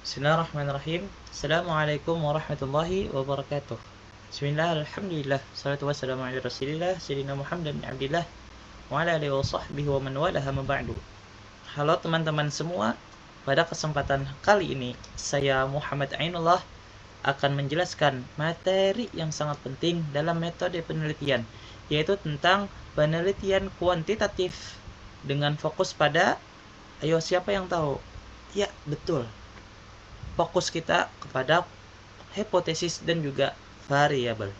Bismillahirrahmanirrahim. Assalamualaikum warahmatullahi wabarakatuh. Bismillah, alhamdulillah, salatu wassalamu ala rasulillah, sayyidina Muhammad bin Abdillah, wa ala alihi wa sahbihi wa man walaha ma ba'du. Halo teman-teman semua, pada kesempatan kali ini saya Muhammad Ainullah akan menjelaskan materi yang sangat penting dalam metode penelitian, yaitu tentang penelitian kuantitatif dengan fokus pada, ayo siapa yang tahu? Ya, betul. Fokus kita kepada hipotesis dan juga variabel.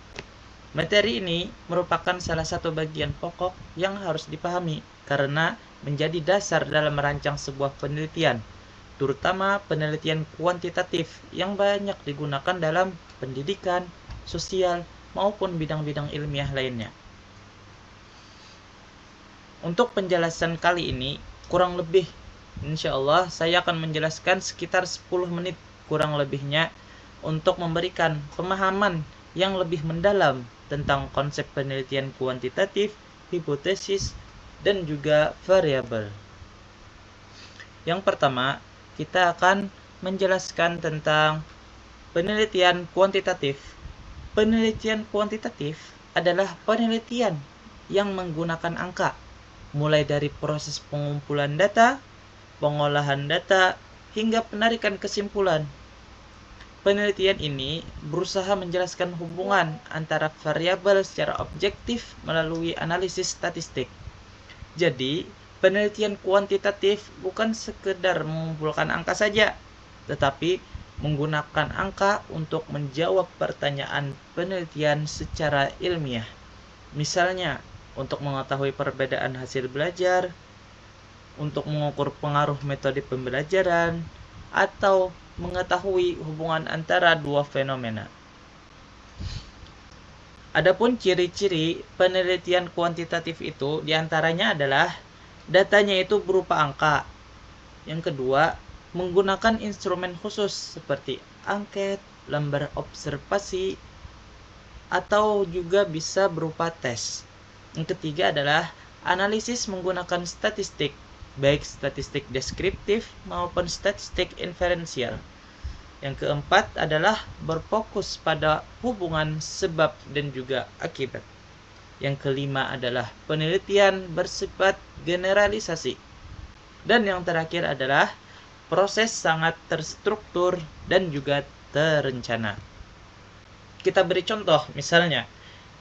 Materi ini merupakan salah satu bagian pokok yang harus dipahami karena menjadi dasar dalam merancang sebuah penelitian, terutama penelitian kuantitatif yang banyak digunakan dalam pendidikan, sosial, maupun bidang-bidang ilmiah lainnya. Untuk penjelasan kali ini, kurang lebih insya Allah saya akan menjelaskan sekitar 10 menit kurang lebihnya untuk memberikan pemahaman yang lebih mendalam tentang konsep penelitian kuantitatif, hipotesis, dan juga variabel. Yang pertama, kita akan menjelaskan tentang penelitian kuantitatif. Penelitian kuantitatif adalah penelitian yang menggunakan angka, mulai dari proses pengumpulan data, pengolahan data, hingga penarikan kesimpulan. Penelitian ini berusaha menjelaskan hubungan antara variabel secara objektif melalui analisis statistik. Jadi, penelitian kuantitatif bukan sekedar mengumpulkan angka saja, tetapi menggunakan angka untuk menjawab pertanyaan penelitian secara ilmiah. Misalnya, untuk mengetahui perbedaan hasil belajar, untuk mengukur pengaruh metode pembelajaran, atau mengetahui hubungan antara dua fenomena. Adapun ciri-ciri penelitian kuantitatif itu diantaranya adalah datanya itu berupa angka. Yang kedua, menggunakan instrumen khusus seperti angket, lembar observasi, atau juga bisa berupa tes. Yang ketiga adalah analisis menggunakan statistik, baik statistik deskriptif maupun statistik inferensial. Yang keempat adalah berfokus pada hubungan sebab dan juga akibat. Yang kelima adalah penelitian bersifat generalisasi. Dan yang terakhir adalah proses sangat terstruktur dan juga terencana. Kita beri contoh, misalnya,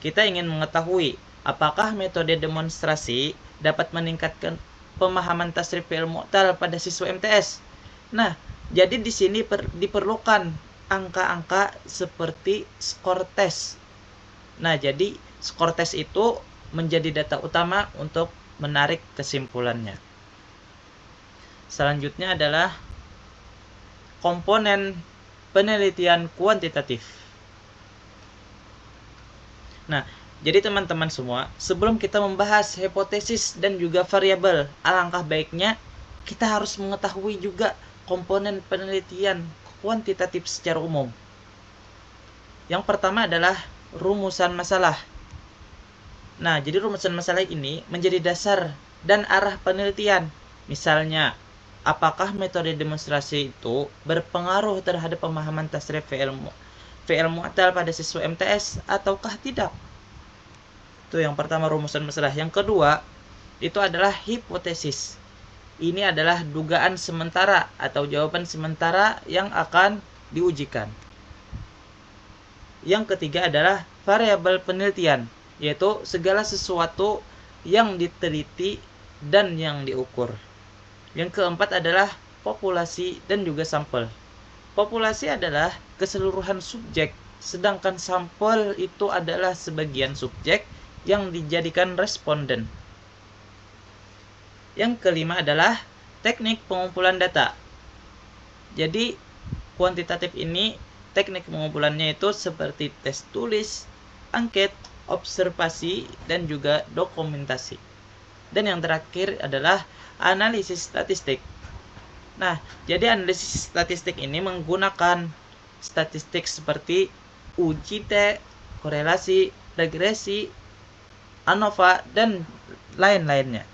kita ingin mengetahui apakah metode demonstrasi dapat meningkatkan pemahaman tasrif fi'il mu'tal pada siswa MTS. Nah, jadi di sini diperlukan angka-angka seperti skor tes. Nah, jadi skor tes itu menjadi data utama untuk menarik kesimpulannya. Selanjutnya adalah komponen penelitian kuantitatif. Nah, jadi teman-teman semua, sebelum kita membahas hipotesis dan juga variabel, alangkah baiknya kita harus mengetahui juga komponen penelitian kuantitatif secara umum. Yang pertama adalah rumusan masalah. Nah, jadi rumusan masalah ini menjadi dasar dan arah penelitian. Misalnya, apakah metode demonstrasi itu berpengaruh terhadap pemahaman tasrif fi'il mu'tal pada siswa MTS ataukah tidak? Itu yang pertama, rumusan masalah. Yang kedua, itu adalah hipotesis. Ini adalah dugaan sementara atau jawaban sementara yang akan diujikan. Yang ketiga adalah variabel penelitian, yaitu segala sesuatu yang diteliti dan yang diukur. Yang keempat adalah populasi dan juga sampel. Populasi adalah keseluruhan subjek, sedangkan sampel itu adalah sebagian subjek yang dijadikan responden. Yang kelima adalah teknik pengumpulan data. Jadi kuantitatif ini teknik pengumpulannya itu seperti tes tulis, angket, observasi, dan juga dokumentasi. Dan yang terakhir adalah analisis statistik. Nah, jadi analisis statistik ini menggunakan statistik seperti UGT, korelasi, regresi, ANOVA, dan lain-lainnya.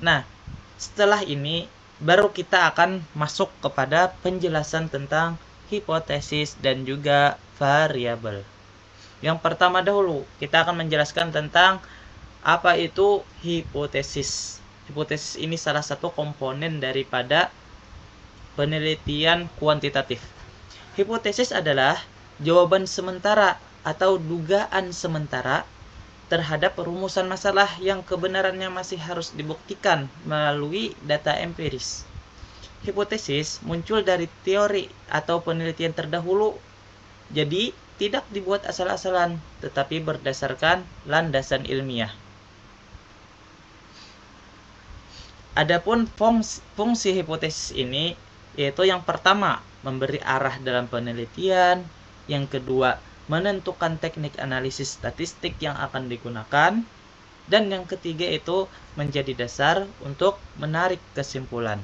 Nah, setelah ini baru kita akan masuk kepada penjelasan tentang hipotesis dan juga variabel. Yang pertama dahulu, kita akan menjelaskan tentang apa itu hipotesis. Hipotesis ini salah satu komponen daripada penelitian kuantitatif. Hipotesis adalah jawaban sementara atau dugaan sementara terhadap rumusan masalah yang kebenarannya masih harus dibuktikan melalui data empiris. Hipotesis muncul dari teori atau penelitian terdahulu, jadi tidak dibuat asal-asalan, tetapi berdasarkan landasan ilmiah. Adapun fungsi hipotesis ini yaitu yang pertama, memberi arah dalam penelitian, yang kedua, menentukan teknik analisis statistik yang akan digunakan, dan yang ketiga itu menjadi dasar untuk menarik kesimpulan.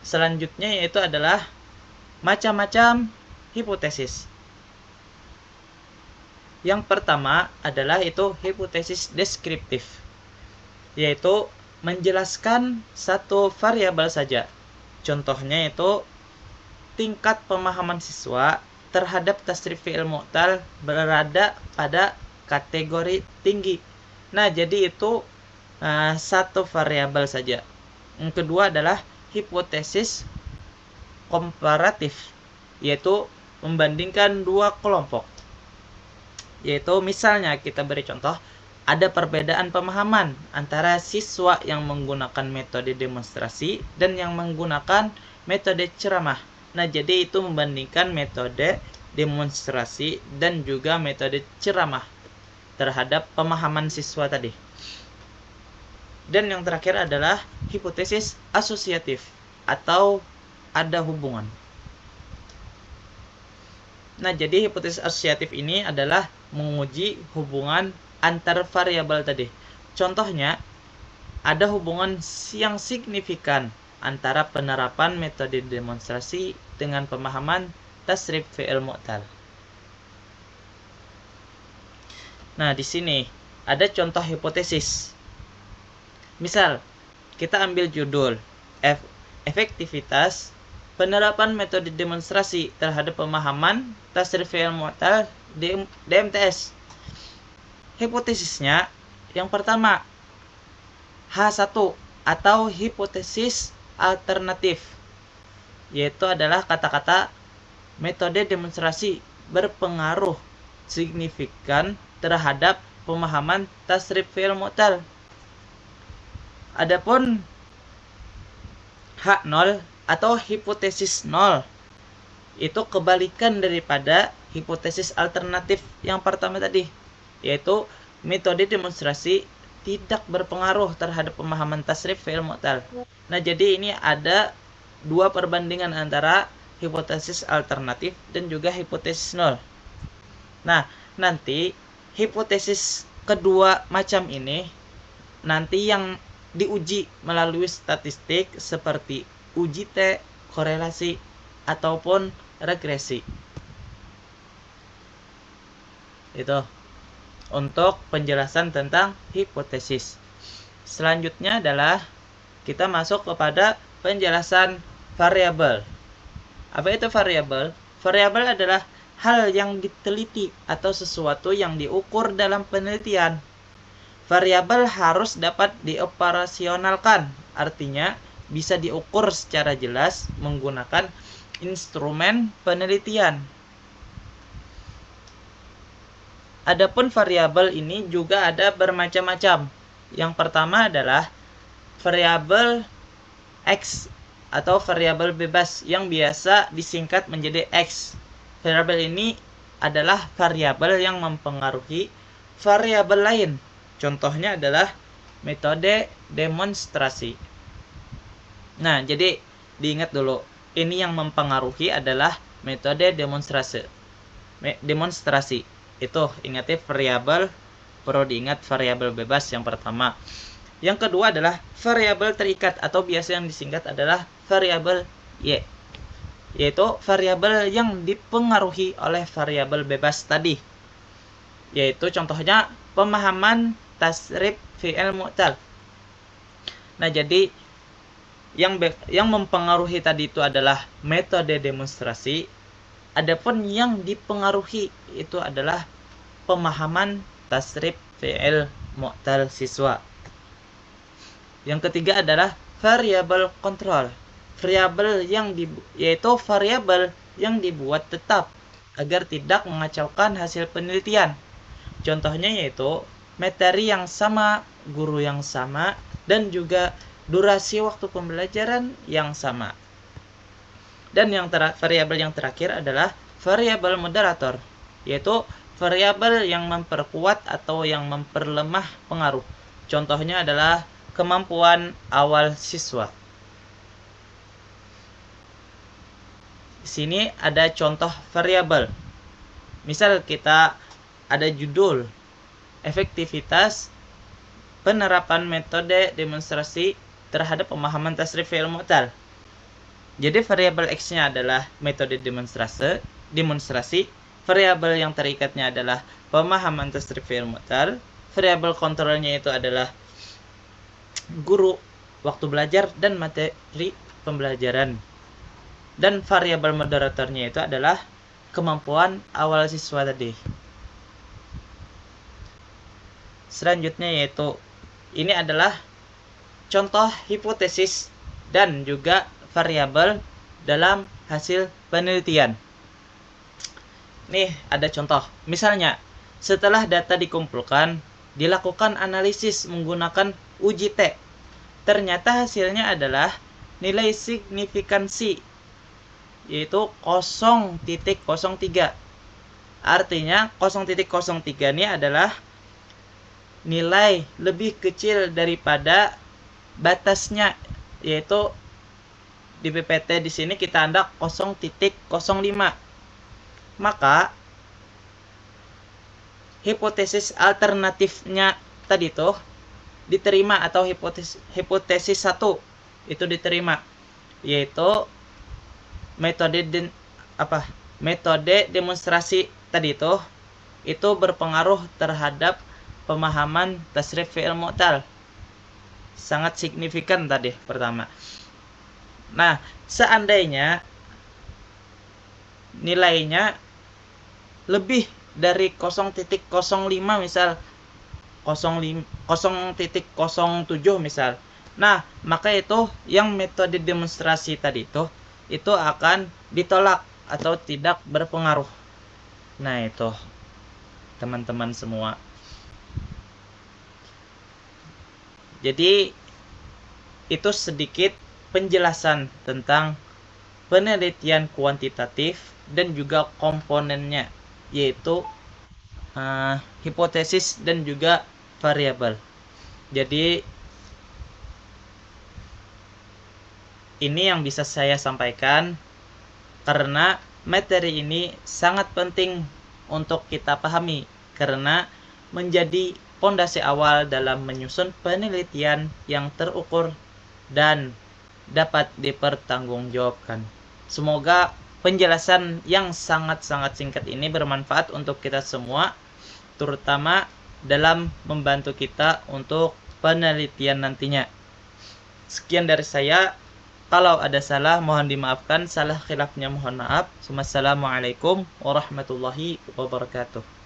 Selanjutnya yaitu adalah macam-macam hipotesis. Yang pertama adalah itu hipotesis deskriptif, yaitu menjelaskan satu variabel saja. Contohnya itu tingkat pemahaman siswa terhadap tasrif fi'il mu'tal berada pada kategori tinggi. Nah, jadi itu satu variabel saja. Yang kedua adalah hipotesis komparatif, yaitu membandingkan dua kelompok. Yaitu misalnya kita beri contoh, ada perbedaan pemahaman antara siswa yang menggunakan metode demonstrasi dan yang menggunakan metode ceramah. Nah, jadi itu membandingkan metode demonstrasi dan juga metode ceramah terhadap pemahaman siswa tadi. Dan yang terakhir adalah hipotesis asosiatif atau ada hubungan. Nah, jadi hipotesis asosiatif ini adalah menguji hubungan antar variabel tadi. Contohnya, ada hubungan yang signifikan antara penerapan metode demonstrasi dengan pemahaman tasrif fi'il mu'tal. Nah, di sini ada contoh hipotesis. Misal, kita ambil judul efektivitas penerapan metode demonstrasi terhadap pemahaman tasrif fi'il mu'tal di DMTS. Hipotesisnya yang pertama, H1 atau hipotesis alternatif, yaitu adalah kata-kata metode demonstrasi berpengaruh signifikan terhadap pemahaman tasrif fi'il mu'tal. Adapun H0 atau hipotesis 0 itu kebalikan daripada hipotesis alternatif yang pertama tadi, yaitu metode demonstrasi tidak berpengaruh terhadap pemahaman tasrif fi'il mu'tal. Nah, jadi ini ada dua perbandingan antara hipotesis alternatif dan juga hipotesis 0. Nah, nanti hipotesis kedua macam ini nanti yang diuji melalui statistik seperti uji T, korelasi, ataupun regresi. Itu untuk penjelasan tentang hipotesis. Selanjutnya adalah kita masuk kepada penjelasan variabel. Apa itu variabel? Variabel adalah hal yang diteliti atau sesuatu yang diukur dalam penelitian. Variabel harus dapat dioperasionalkan, artinya bisa diukur secara jelas menggunakan instrumen penelitian. Adapun variabel ini juga ada bermacam-macam. Yang pertama adalah variabel X atau variabel bebas yang biasa disingkat menjadi X. Variabel ini adalah variabel yang mempengaruhi variabel lain. Contohnya adalah metode demonstrasi. Nah, jadi diingat dulu, ini yang mempengaruhi adalah metode demonstrasi. Itu ingatnya variabel, perlu diingat variabel bebas yang pertama. Yang kedua adalah variabel terikat atau biasa yang disingkat adalah variabel Y, yaitu variabel yang dipengaruhi oleh variabel bebas tadi, yaitu contohnya pemahaman tasrif fi'il mu'tal. Nah, jadi yang mempengaruhi tadi itu adalah metode demonstrasi. Adapun yang dipengaruhi itu adalah pemahaman tasrif fi'il mu'tal siswa. Yang ketiga adalah variabel kontrol. Yaitu variabel yang dibuat tetap agar tidak mengacaukan hasil penelitian. Contohnya yaitu materi yang sama, guru yang sama, dan juga durasi waktu pembelajaran yang sama. Dan variabel yang terakhir adalah variabel moderator, yaitu variabel yang memperkuat atau yang memperlemah pengaruh. Contohnya adalah kemampuan awal siswa. Di sini ada contoh variabel. Misal kita ada judul efektivitas penerapan metode demonstrasi terhadap pemahaman tasrif fi'il mu'tal. Jadi variabel X-nya adalah metode demonstrasi, variabel yang terikatnya adalah pemahaman tasrif fi'il mu'tal, variabel kontrolnya itu adalah guru, waktu belajar, dan materi pembelajaran. Dan variabel moderatornya itu adalah kemampuan awal siswa tadi. Selanjutnya yaitu ini adalah contoh hipotesis dan juga variabel dalam hasil penelitian. Nih ada contoh. Misalnya, setelah data dikumpulkan, dilakukan analisis menggunakan uji T. Ternyata hasilnya adalah nilai signifikansi, yaitu 0.03. Artinya 0.03 ini adalah nilai lebih kecil daripada batasnya, yaitu di PPT di sini kita ada 0.05. Maka hipotesis alternatifnya tadi tuh diterima, atau hipotesis 1 itu diterima, yaitu metode demonstrasi tadi itu berpengaruh terhadap pemahaman tasrif fi'il mu'tal. Sangat signifikan tadi pertama. Nah, seandainya nilainya lebih dari 0.05 misal 0.07 misal. Nah, maka itu yang metode demonstrasi tadi itu akan ditolak atau tidak berpengaruh. Nah, itu teman-teman semua. Jadi itu sedikit penjelasan tentang penelitian kuantitatif dan juga komponennya, yaitu hipotesis dan juga variabel. Jadi ini yang bisa saya sampaikan karena materi ini sangat penting untuk kita pahami karena menjadi pondasi awal dalam menyusun penelitian yang terukur dan dapat dipertanggungjawabkan. Semoga penjelasan yang sangat-sangat singkat ini bermanfaat untuk kita semua, terutama dalam membantu kita untuk penelitian nantinya. Sekian dari saya. Kalau ada salah mohon dimaafkan, salah khilafnya mohon maaf. Wassalamualaikum warahmatullahi wabarakatuh.